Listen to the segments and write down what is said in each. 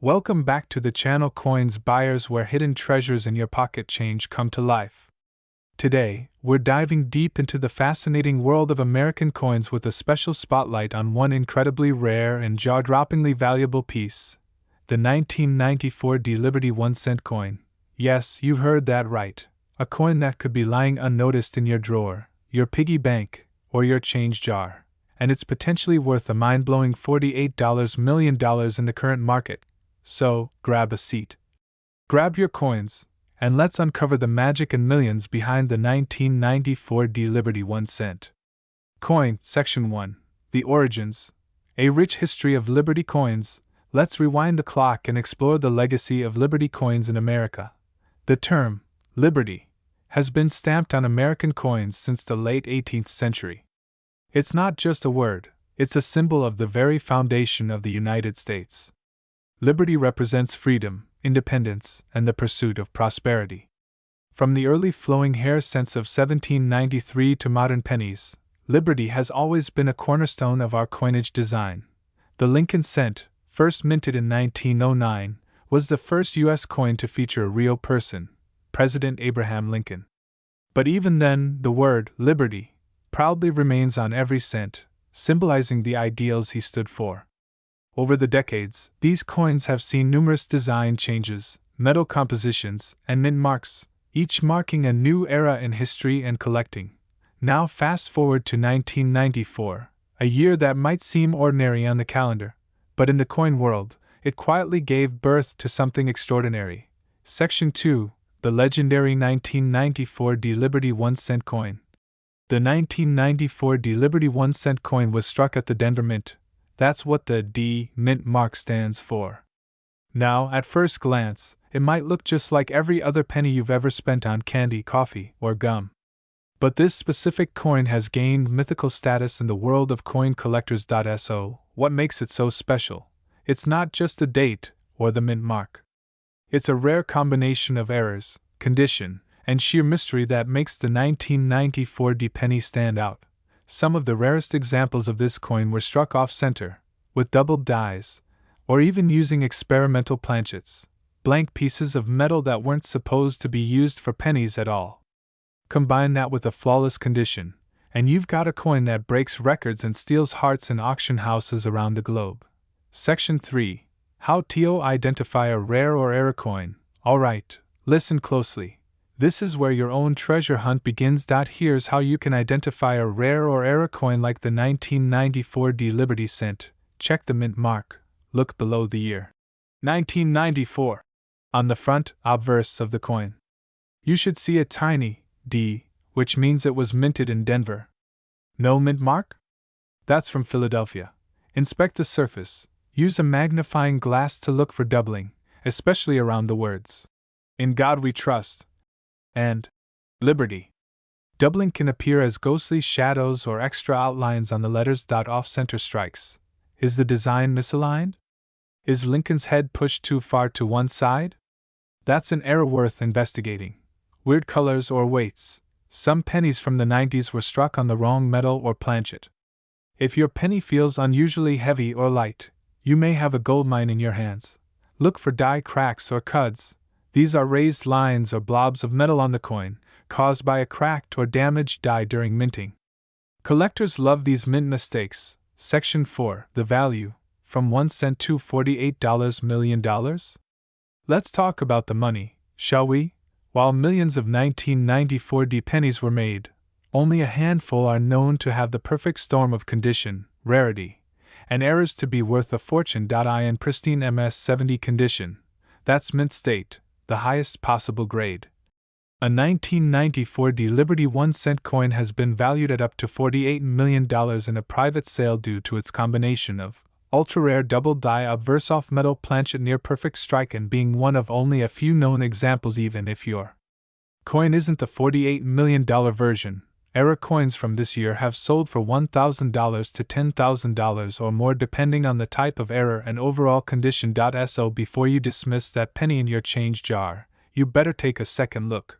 Welcome back to the channel Coins Buyers, where hidden treasures in your pocket change come to life. Today, we're diving deep into the fascinating world of American coins with a special spotlight on one incredibly rare and jaw-droppingly valuable piece, the 1994 D Liberty 1-cent coin. Yes, you heard that right. A coin that could be lying unnoticed in your drawer, your piggy bank, or your change jar. And it's potentially worth a mind-blowing $48 million in the current market. So, grab a seat. Grab your coins, and let's uncover the magic and millions behind the 1994 D Liberty 1-cent coin. Section 1. The Origins. A rich history of Liberty coins. Let's rewind the clock and explore the legacy of Liberty coins in America. The term, Liberty, has been stamped on American coins since the late 18th century. It's not just a word, it's a symbol of the very foundation of the United States. Liberty represents freedom, independence, and the pursuit of prosperity. From the early flowing hair cents of 1793 to modern pennies, Liberty has always been a cornerstone of our coinage design. The Lincoln cent, first minted in 1909, was the first U.S. coin to feature a real person, President Abraham Lincoln. But even then, the word Liberty proudly remains on every cent, symbolizing the ideals he stood for. Over the decades, these coins have seen numerous design changes, metal compositions, and mint marks, each marking a new era in history and collecting. Now fast forward to 1994, a year that might seem ordinary on the calendar, but in the coin world, it quietly gave birth to something extraordinary. Section 2. The legendary 1994 D Liberty 1-cent coin. The 1994 D Liberty 1-cent coin was struck at the Denver Mint. That's what the D Mint mark stands for. Now, at first glance, it might look just like every other penny you've ever spent on candy, coffee, or gum. But this specific coin has gained mythical status in the world of coin collectors. So, what makes it so special? It's not just the date or the mint mark. It's a rare combination of errors, condition, and sheer mystery that makes the 1994 D penny stand out. Some of the rarest examples of this coin were struck off-center, with doubled dies, or even using experimental planchets, blank pieces of metal that weren't supposed to be used for pennies at all. Combine that with a flawless condition, and you've got a coin that breaks records and steals hearts in auction houses around the globe. Section 3. How to identify a rare or error coin. Alright, listen closely. This is where your own treasure hunt begins. Here's how you can identify a rare or error coin like the 1994 D Liberty cent. Check the mint mark. Look below the year. 1994. On the front obverse of the coin, you should see a tiny D, which means it was minted in Denver. No mint mark? That's from Philadelphia. Inspect the surface. Use a magnifying glass to look for doubling, especially around the words, "In God We Trust" and Liberty. Doubling can appear as ghostly shadows or extra outlines on the letters. Off-center strikes. Is the design misaligned? Is Lincoln's head pushed too far to one side? That's an error worth investigating. Weird colors or weights. Some pennies from the 90s were struck on the wrong metal or planchet. If your penny feels unusually heavy or light, you may have a gold mine in your hands. Look for die cracks or cuds. These are raised lines or blobs of metal on the coin, caused by a cracked or damaged die during minting. Collectors love these mint mistakes. Section 4. The value. From 1 cent to $48 million? Let's talk about the money, shall we? While millions of 1994 D pennies were made, only a handful are known to have the perfect storm of condition, rarity, and errors to be worth a fortune. In pristine MS-70 condition. That's mint state, the highest possible grade. A 1994 D Liberty 1-cent coin has been valued at up to $48 million in a private sale due to its combination of ultra-rare double die obverse off-metal planchet near perfect strike and being one of only a few known examples. Even if your coin isn't the $48 million version, error coins from this year have sold for $1,000 to $10,000 or more depending on the type of error and overall condition. So before you dismiss that penny in your change jar, you better take a second look.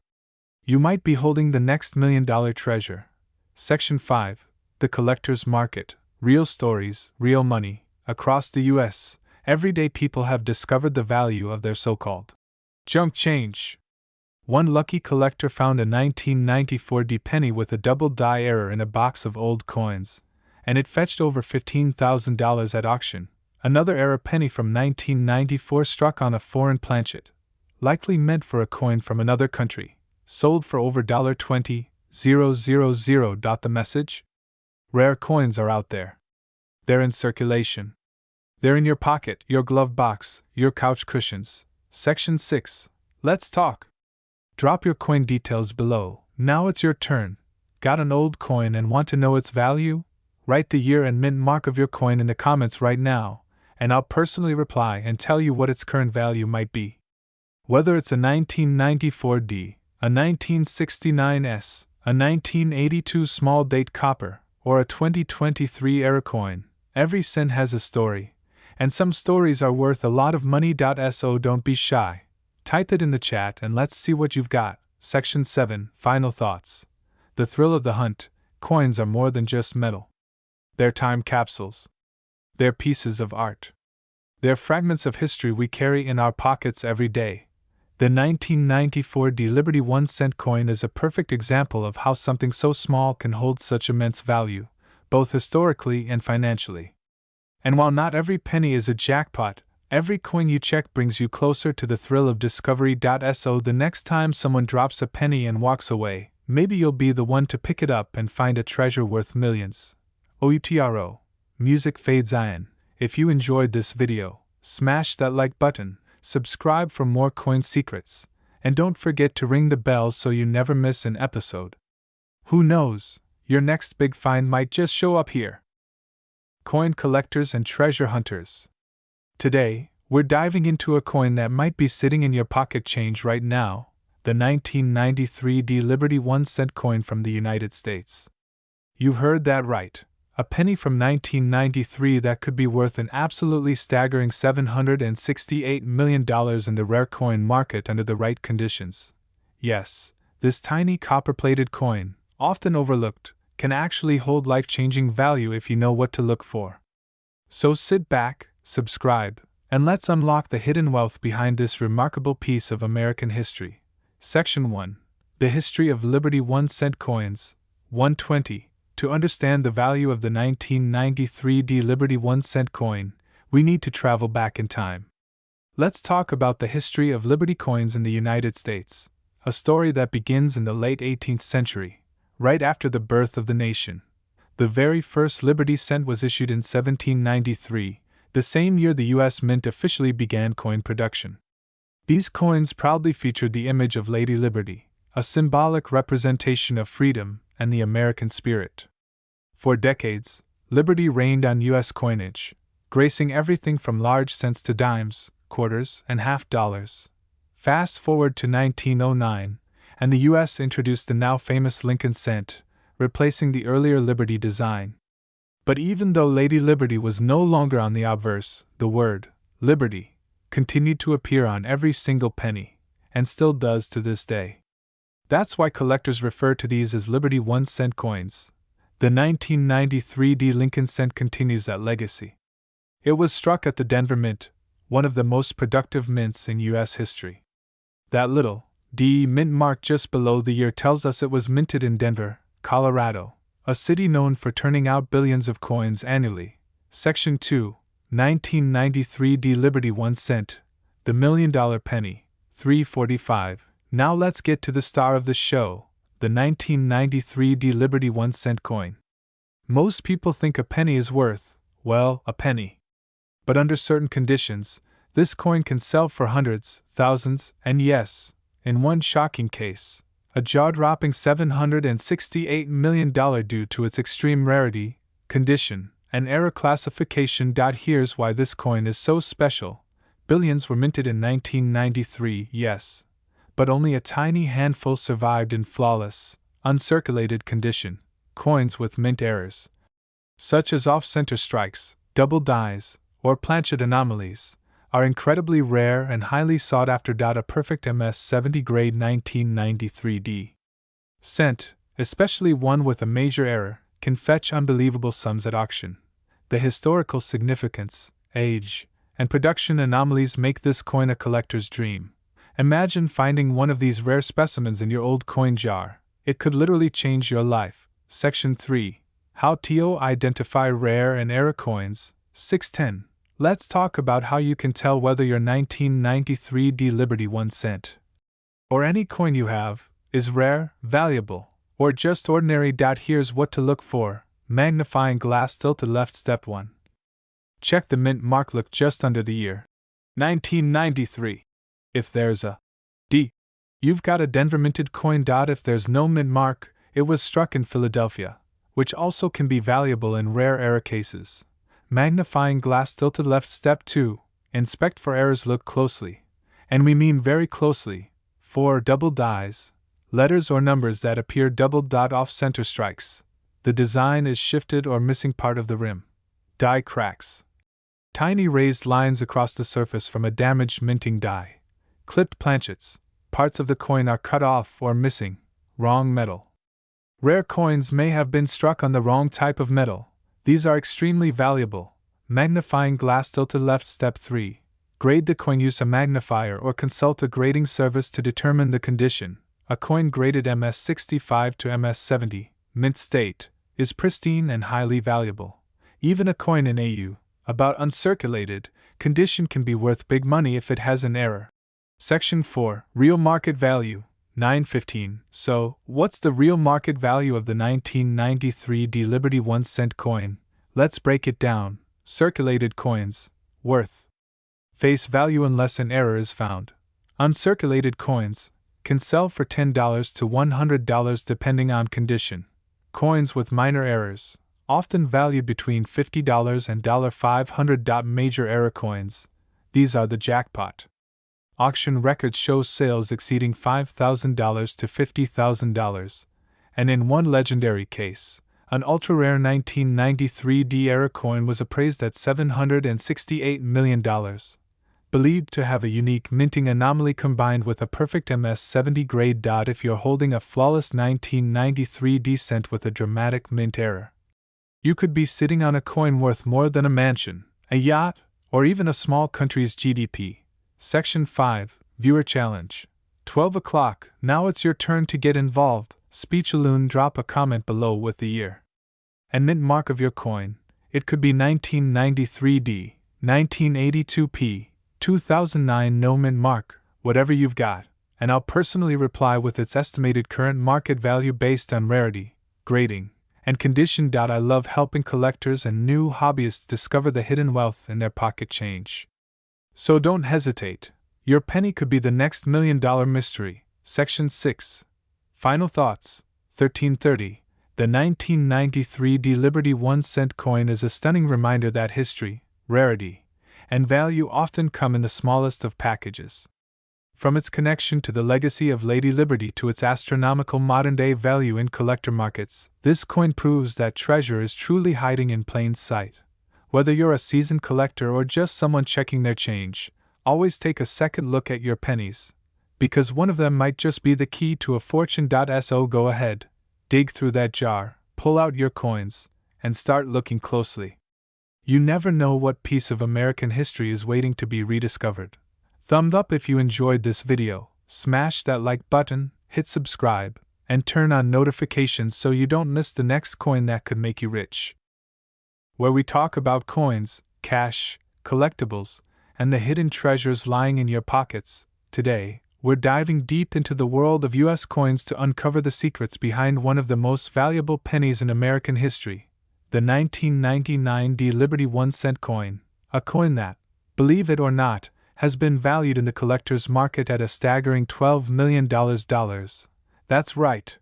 You might be holding the next million-dollar treasure. Section 5. The Collector's Market. Real stories, real money. Across the U.S., everyday people have discovered the value of their so-called junk change. One lucky collector found a 1994 D penny with a double die error in a box of old coins, and it fetched over $15,000 at auction. Another error penny from 1994 struck on a foreign planchet, likely meant for a coin from another country, sold for over $20,000. The message? Rare coins are out there. They're in circulation. They're in your pocket, your glove box, your couch cushions. Section 6. Let's talk. Drop your coin details below. Now it's your turn. Got an old coin and want to know its value? Write the year and mint mark of your coin in the comments right now, and I'll personally reply and tell you what its current value might be. Whether it's a 1994 D, a 1969 S, a 1982 small date copper, or a 2023 era coin, every cent has a story, and some stories are worth a lot of money. So don't be shy. Type it in the chat and let's see what you've got. Section 7. Final thoughts. The thrill of the hunt. Coins are more than just metal. They're time capsules. They're pieces of art. They're fragments of history we carry in our pockets every day. The 1994 D Liberty 1-cent coin is a perfect example of how something so small can hold such immense value, both historically and financially. And while not every penny is a jackpot, every coin you check brings you closer to the thrill of discovery. So the next time someone drops a penny and walks away, maybe you'll be the one to pick it up and find a treasure worth millions. OUTRO. Music fades in. If you enjoyed this video, smash that like button, subscribe for more coin secrets, and don't forget to ring the bell so you never miss an episode. Who knows, your next big find might just show up here. Coin collectors and treasure hunters. Today, we're diving into a coin that might be sitting in your pocket change right now, the 1993 D Liberty 1-cent coin from the United States. You heard that right. A penny from 1993 that could be worth an absolutely staggering $768 million in the rare coin market under the right conditions. Yes, this tiny copper-plated coin, often overlooked, can actually hold life-changing value if you know what to look for. So sit back, subscribe, and let's unlock the hidden wealth behind this remarkable piece of American history. Section 1. The History of Liberty 1-cent coins. 120. To understand the value of the 1993 D Liberty 1-cent coin, we need to travel back in time. Let's talk about the history of Liberty coins in the United States, a story that begins in the late 18th century, right after the birth of the nation. The very first Liberty cent was issued in 1793, the same year the U.S. Mint officially began coin production. These coins proudly featured the image of Lady Liberty, a symbolic representation of freedom and the American spirit. For decades, Liberty reigned on U.S. coinage, gracing everything from large cents to dimes, quarters, and half dollars. Fast forward to 1909, and the U.S. introduced the now famous Lincoln cent, replacing the earlier Liberty design. But even though Lady Liberty was no longer on the obverse, the word Liberty continued to appear on every single penny, and still does to this day. That's why collectors refer to these as Liberty 1-cent coins. The 1993 D Lincoln cent continues that legacy. It was struck at the Denver Mint, one of the most productive mints in U.S. history. That little D mint mark just below the year tells us it was minted in Denver, Colorado, a city known for turning out billions of coins annually. Section 2. 1993 D Liberty 1-cent, the $1 million penny, 345. Now let's get to the star of the show, the 1993 D Liberty 1-cent coin. Most people think a penny is worth, well, a penny. But under certain conditions, this coin can sell for hundreds, thousands, and yes, in one shocking case, a jaw-dropping $768 million due to its extreme rarity, condition, and era classification. Here's why this coin is so special. Billions were minted in 1993, yes, but only a tiny handful survived in flawless, uncirculated condition. Coins with mint errors, such as off-center strikes, double dies, or planchet anomalies, are incredibly rare and highly sought after. A perfect MS-70 grade 1993 D cent, especially one with a major error, can fetch unbelievable sums at auction. The historical significance, age, and production anomalies make this coin a collector's dream. Imagine finding one of these rare specimens in your old coin jar. It could literally change your life. Section 3. How to identify rare and error coins. 610. Let's talk about how you can tell whether your 1993 D Liberty 1 cent or any coin you have is rare, valuable, or just ordinary. Here's what to look for. Magnifying glass tilted left. Step 1. Check the mint mark. Look just under the year 1993. If there's a D, you've got a Denver minted coin. If there's no mint mark, it was struck in Philadelphia, which also can be valuable in rare error cases. Magnifying glass tilted left. Step 2. Inspect for errors. Look closely, and we mean very closely, for double dies, letters or numbers that appear doubled. Off center strikes, the design is shifted or missing part of the rim. Die cracks, tiny raised lines across the surface from a damaged minting die. Clipped planchets, parts of the coin are cut off or missing. Wrong metal. Rare coins may have been struck on the wrong type of metal. These are extremely valuable. Magnifying glass tilted left. Step 3. Grade the coin. Use a magnifier or consult a grading service to determine the condition. A coin graded MS65 to MS70, mint state, is pristine and highly valuable. Even a coin in AU, about uncirculated, condition can be worth big money if it has an error. Section 4. Real market value. 915. So, what's the real market value of the 1993 D Liberty 1 cent coin? Let's break it down. Circulated coins. Worth. Face value unless an error is found. Uncirculated coins can sell for $10 to $100 depending on condition. Coins with minor errors, often valued between $50 and $500. Major error coins. These are the jackpot. Auction records show sales exceeding $5,000 to $50,000, and in one legendary case, an ultra-rare 1993 D error coin was appraised at $768 million. Believed to have a unique minting anomaly combined with a perfect MS70 grade. If you're holding a flawless 1993 D cent with a dramatic mint error, you could be sitting on a coin worth more than a mansion, a yacht, or even a small country's GDP. Section 5. Viewer Challenge. 12 o'clock. Now it's your turn to get involved. Speechaloon. Drop a comment below with the year and mint mark of your coin. It could be 1993 D, 1982 P, 2009 no mint mark, whatever you've got, and I'll personally reply with its estimated current market value based on rarity, grading, and condition. I love helping collectors and new hobbyists discover the hidden wealth in their pocket change. So don't hesitate. Your penny could be the next $1 million mystery. Section 6. Final thoughts. 1330. The 1993 D Liberty 1 cent coin is a stunning reminder that history, rarity, and value often come in the smallest of packages. From its connection to the legacy of Lady Liberty to its astronomical modern-day value in collector markets, this coin proves that treasure is truly hiding in plain sight. Whether you're a seasoned collector or just someone checking their change, always take a second look at your pennies, because one of them might just be the key to a fortune. So go ahead, dig through that jar, pull out your coins, and start looking closely. You never know what piece of American history is waiting to be rediscovered. Thumbs up if you enjoyed this video, smash that like button, hit subscribe, and turn on notifications so you don't miss the next coin that could make you rich. Where we talk about coins, cash, collectibles, and the hidden treasures lying in your pockets. Today, we're diving deep into the world of US coins to uncover the secrets behind one of the most valuable pennies in American history, the 1999 D Liberty 1 cent coin, a coin that, believe it or not, has been valued in the collector's market at a staggering $12 million. That's right.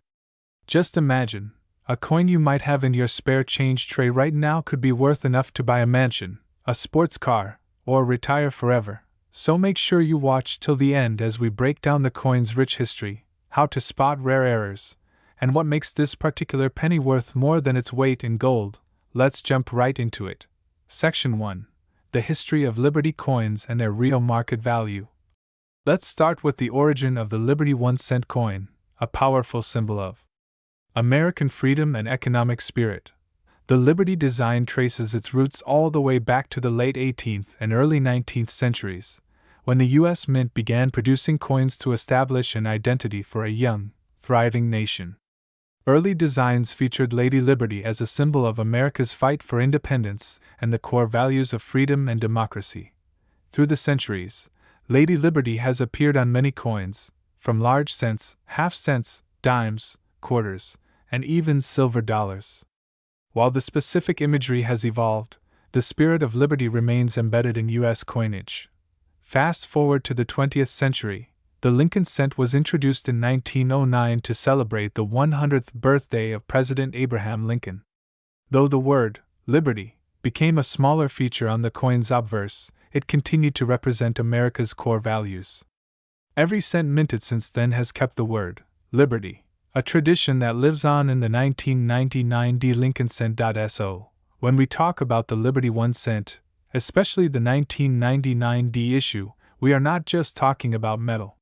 Just imagine, a coin you might have in your spare change tray right now could be worth enough to buy a mansion, a sports car, or retire forever. So make sure you watch till the end as we break down the coin's rich history, how to spot rare errors, and what makes this particular penny worth more than its weight in gold. Let's jump right into it. Section 1. The history of Liberty coins and their real market value. Let's start with the origin of the Liberty 1 cent coin, a powerful symbol of American freedom and economic spirit. The Liberty design traces its roots all the way back to the late 18th and early 19th centuries, when the U.S. Mint began producing coins to establish an identity for a young, thriving nation. Early designs featured Lady Liberty as a symbol of America's fight for independence and the core values of freedom and democracy. Through the centuries, Lady Liberty has appeared on many coins, from large cents, half cents, dimes, quarters, and even silver dollars. While the specific imagery has evolved, the spirit of liberty remains embedded in U.S. coinage. Fast forward to the 20th century, the Lincoln cent was introduced in 1909 to celebrate the 100th birthday of President Abraham Lincoln. Though the word, liberty, became a smaller feature on the coin's obverse, it continued to represent America's core values. Every cent minted since then has kept the word, liberty, a tradition that lives on in the 1999 D Lincoln cent.so. When we talk about the Liberty 1 cent, especially the 1999 D issue, we are not just talking about metal.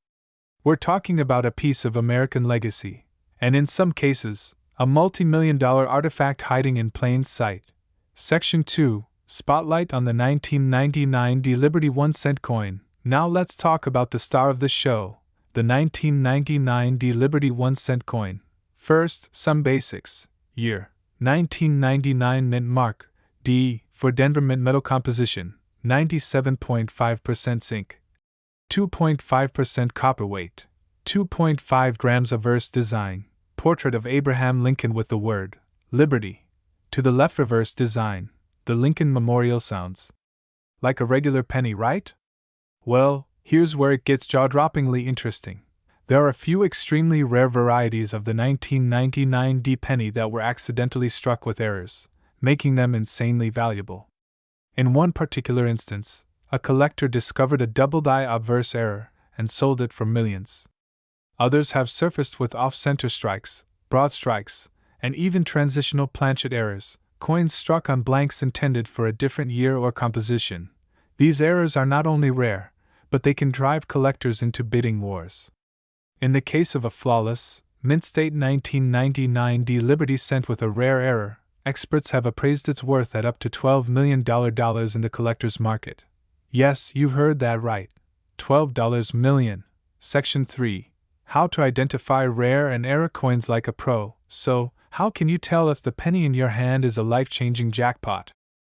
We're talking about a piece of American legacy, and in some cases, a multi-million-dollar artifact hiding in plain sight. Section 2, Spotlight on the 1999 D Liberty 1 cent coin. Now let's talk about the star of the show, the 1999 D Liberty 1 cent coin. First, some basics. Year: 1999 mint mark. D for Denver mint metal composition, 97.5% zinc. 2.5% copper weight, 2.5 grams. Reverse design, portrait of Abraham Lincoln with the word, Liberty. To the left. Reverse design, the Lincoln Memorial. Sounds like a regular penny, right? Well, here's where it gets jaw-droppingly interesting. There are a few extremely rare varieties of the 1999 D penny that were accidentally struck with errors, making them insanely valuable. In one particular instance, a collector discovered a double-die obverse error and sold it for millions. Others have surfaced with off-center strikes, broad strikes, and even transitional planchet errors, coins struck on blanks intended for a different year or composition. These errors are not only rare, but they can drive collectors into bidding wars. In the case of a flawless, mint state 1999 D Liberty cent with a rare error, experts have appraised its worth at up to $12 million in the collector's market. Yes, you heard that right. $12 million. Section 3. How to identify rare and error coins like a pro. So, how can you tell if the penny in your hand is a life-changing jackpot?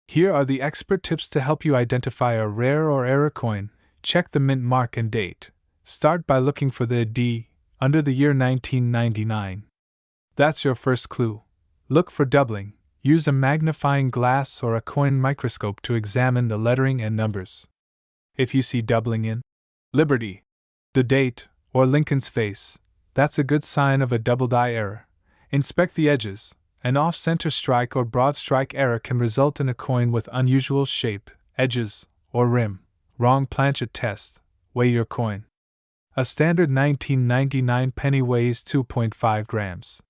Here are the expert tips to help you identify a rare or error coin. Check the mint mark and date. Start by looking for the D under the year 1999. That's your first clue. Look for doubling. Use a magnifying glass or a coin microscope to examine the lettering and numbers. If you see doubling in Liberty, the date, or Lincoln's face, that's a good sign of a double-die error. Inspect the edges. An off-center strike or broad strike error can result in a coin with unusual shape, edges, or rim. Wrong planchet test. Weigh your coin. A standard 1999 penny weighs 2.5 grams.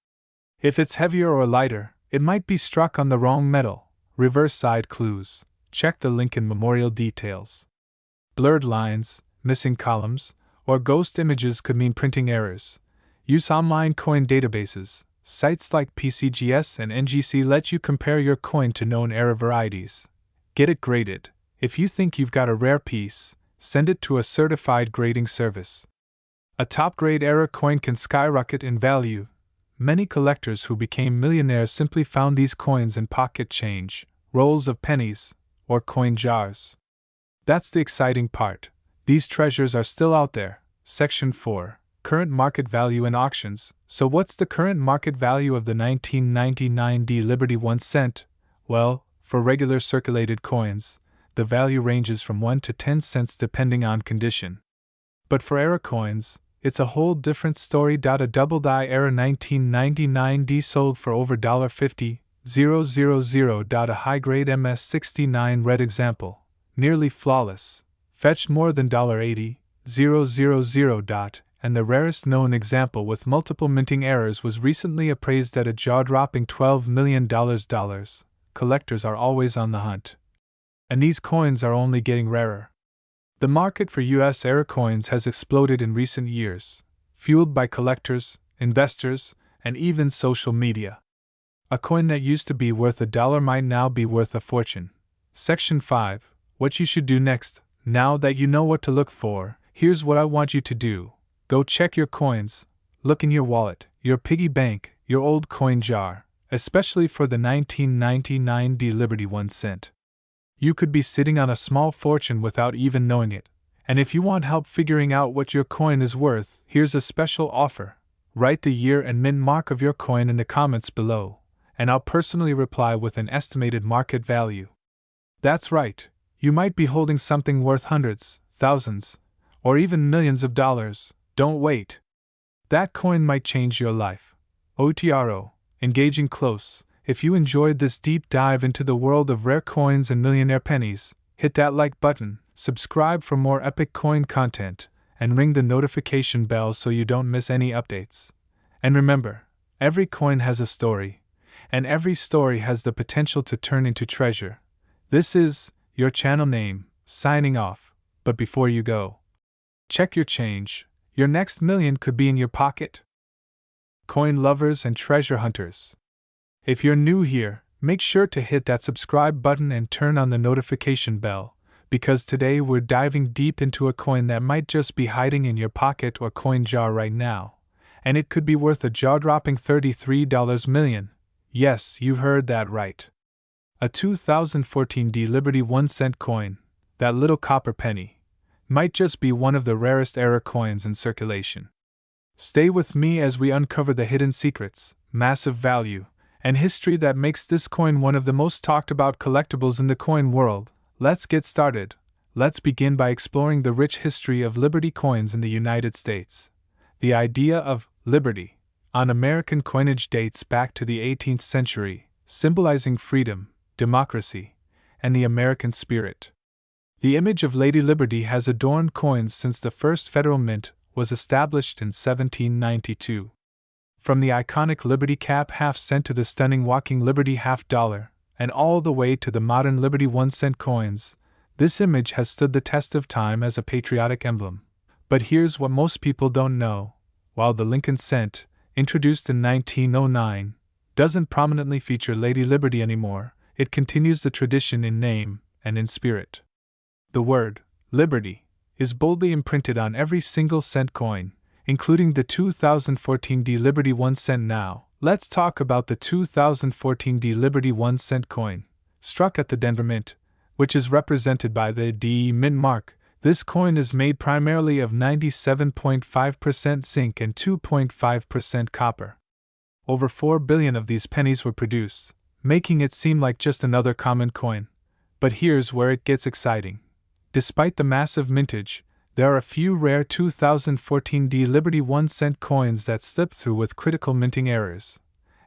If it's heavier or lighter, it might be struck on the wrong metal. Reverse side clues. Check the Lincoln Memorial details. Blurred lines, missing columns, or ghost images could mean printing errors. Use online coin databases. Sites like PCGS and NGC let you compare your coin to known error varieties. Get it graded. If you think you've got a rare piece, send it to a certified grading service. A top-grade error coin can skyrocket in value. Many collectors who became millionaires simply found these coins in pocket change, rolls of pennies, or coin jars. That's the exciting part. These treasures are still out there. Section 4. Current market value in auctions. So what's the current market value of the 1999 D Liberty 1 cent? Well, for regular circulated coins, the value ranges from 1 to 10 cents depending on condition. But for error coins, it's a whole different story. A double-die error 1999 D sold for over $50,000. A high-grade MS69 red example, nearly flawless, fetched more than $80,000. And the rarest known example with multiple minting errors was recently appraised at a jaw-dropping $12 million. Collectors are always on the hunt. And these coins are only getting rarer. The market for U.S. error coins has exploded in recent years, fueled by collectors, investors, and even social media. A coin that used to be worth $1 might now be worth a fortune. Section 5. What you should do next. Now that you know what to look for, here's what I want you to do. Go check your coins. Look in your wallet, your piggy bank, your old coin jar, especially for the 1999 D Liberty 1 cent. You could be sitting on a small fortune without even knowing it. And if you want help figuring out what your coin is worth, here's a special offer. Write the year and mint mark of your coin in the comments below, and I'll personally reply with an estimated market value. That's right, you might be holding something worth hundreds, thousands, or even millions of dollars. Don't wait. That coin might change your life. OTRO, engaging close. If you enjoyed this deep dive into the world of rare coins and millionaire pennies, hit that like button, subscribe for more epic coin content, and ring the notification bell so you don't miss any updates. And remember, every coin has a story, and every story has the potential to turn into treasure. This is your channel name, signing off. But before you go, check your change. Your next million could be in your pocket. Coin lovers and treasure hunters, if you're new here, make sure to hit that subscribe button and turn on the notification bell, because today we're diving deep into a coin that might just be hiding in your pocket or coin jar right now, and it could be worth a jaw-dropping $33 million. Yes, you heard that right. A 2014 D Liberty 1 cent coin, that little copper penny, might just be one of the rarest era coins in circulation. Stay with me as we uncover the hidden secrets, massive value, and history that makes this coin one of the most talked about collectibles in the coin world. Let's get started. Let's begin by exploring the rich history of Liberty coins in the United States. The idea of Liberty on American coinage dates back to the 18th century, symbolizing freedom, democracy, and the American spirit. The image of Lady Liberty has adorned coins since the first federal mint was established in 1792. From the iconic Liberty Cap half cent to the stunning walking Liberty half dollar, and all the way to the modern Liberty 1 cent coins, this image has stood the test of time as a patriotic emblem. But here's what most people don't know. While the Lincoln cent, introduced in 1909, doesn't prominently feature Lady Liberty anymore, it continues the tradition in name and in spirit. The word, Liberty, is boldly imprinted on every single cent coin, including the 2014 D Liberty 1 cent. Now, let's talk about the 2014 D Liberty 1 cent coin, struck at the Denver Mint, which is represented by the D Mint mark. This coin is made primarily of 97.5% zinc and 2.5% copper. Over 4 billion of these pennies were produced, making it seem like just another common coin. But here's where it gets exciting. Despite the massive mintage, there are a few rare 2014 D Liberty 1 cent coins that slip through with critical minting errors.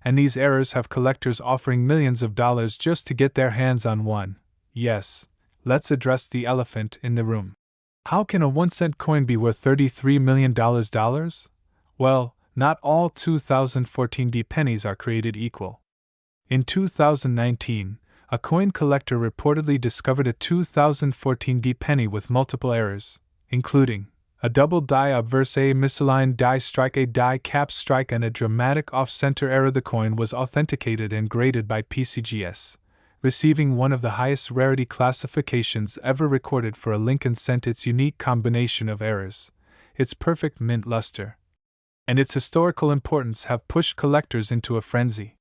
And these errors have collectors offering millions of dollars just to get their hands on one. Yes, let's address the elephant in the room. How can a 1 cent coin be worth $33 million? Well, not all 2014 D pennies are created equal. In 2019, a coin collector reportedly discovered a 2014 D penny with multiple errors, including a double die obverse, a misaligned die strike, a die cap strike, and a dramatic off-center error. The coin was authenticated and graded by PCGS, receiving one of the highest rarity classifications ever recorded for a Lincoln cent. Its unique combination of errors, its perfect mint luster, and its historical importance have pushed collectors into a frenzy.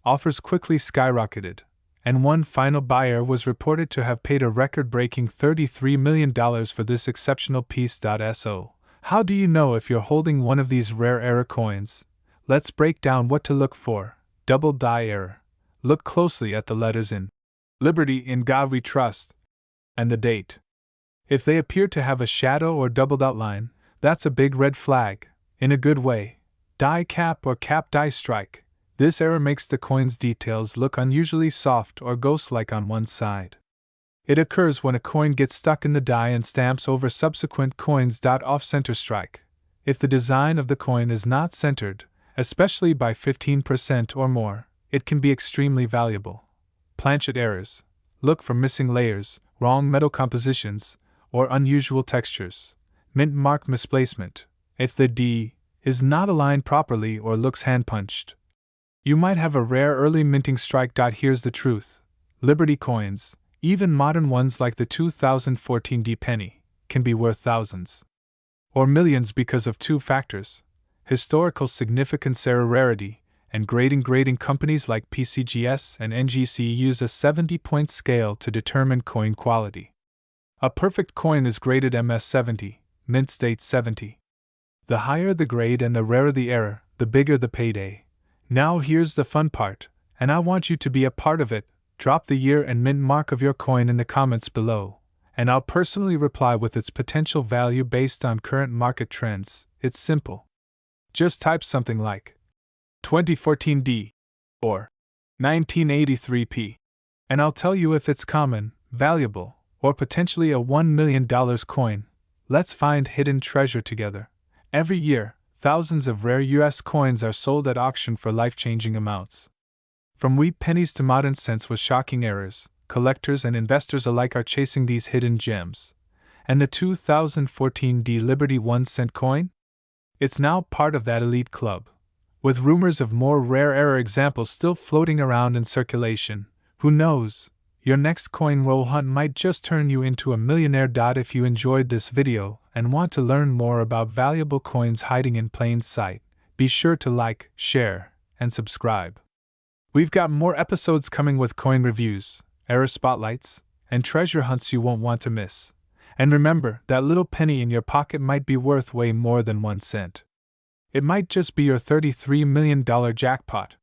Offers quickly skyrocketed, and one final buyer was reported to have paid a record-breaking $33 million for this exceptional piece. So, how do you know if you're holding one of these rare era coins? Let's break down what to look for. Double die error. Look closely at the letters in Liberty, in God we trust, and the date. If they appear to have a shadow or doubled outline, that's a big red flag, in a good way. Die cap or cap die strike. This error makes the coin's details look unusually soft or ghost-like on one side. It occurs when a coin gets stuck in the die and stamps over subsequent coins. Off-center strike. If the design of the coin is not centered, especially by 15% or more, it can be extremely valuable. Planchet errors. Look for missing layers, wrong metal compositions, or unusual textures. Mint mark misplacement. If the D is not aligned properly or looks hand-punched. You might have a rare early minting strike. Here's the truth: Liberty coins, even modern ones like the 2014 D penny, can be worth thousands or millions because of two factors: historical significance, rarity, and grading. Companies like PCGS and NGC use a 70-point scale to determine coin quality. A perfect coin is graded MS70, mint state 70. The higher the grade and the rarer the error, the bigger the payday. Now here's the fun part, and I want you to be a part of it. Drop the year and mint mark of your coin in the comments below, and I'll personally reply with its potential value based on current market trends. It's simple. Just type something like 2014D or 1983P, and I'll tell you if it's common, valuable, or potentially a $1 million coin. Let's find hidden treasure together. Every year, thousands of rare US coins are sold at auction for life-changing amounts. From wheat pennies to modern cents with shocking errors, collectors and investors alike are chasing these hidden gems. And the 2014 D Liberty 1-cent coin? It's now part of that elite club. With rumors of more rare error examples still floating around in circulation, who knows? Your next coin roll hunt might just turn you into a millionaire. If you enjoyed this video and want to learn more about valuable coins hiding in plain sight, be sure to like, share, and subscribe. We've got more episodes coming with coin reviews, error spotlights, and treasure hunts you won't want to miss. And remember, that little penny in your pocket might be worth way more than 1 cent. It might just be your $33 million jackpot.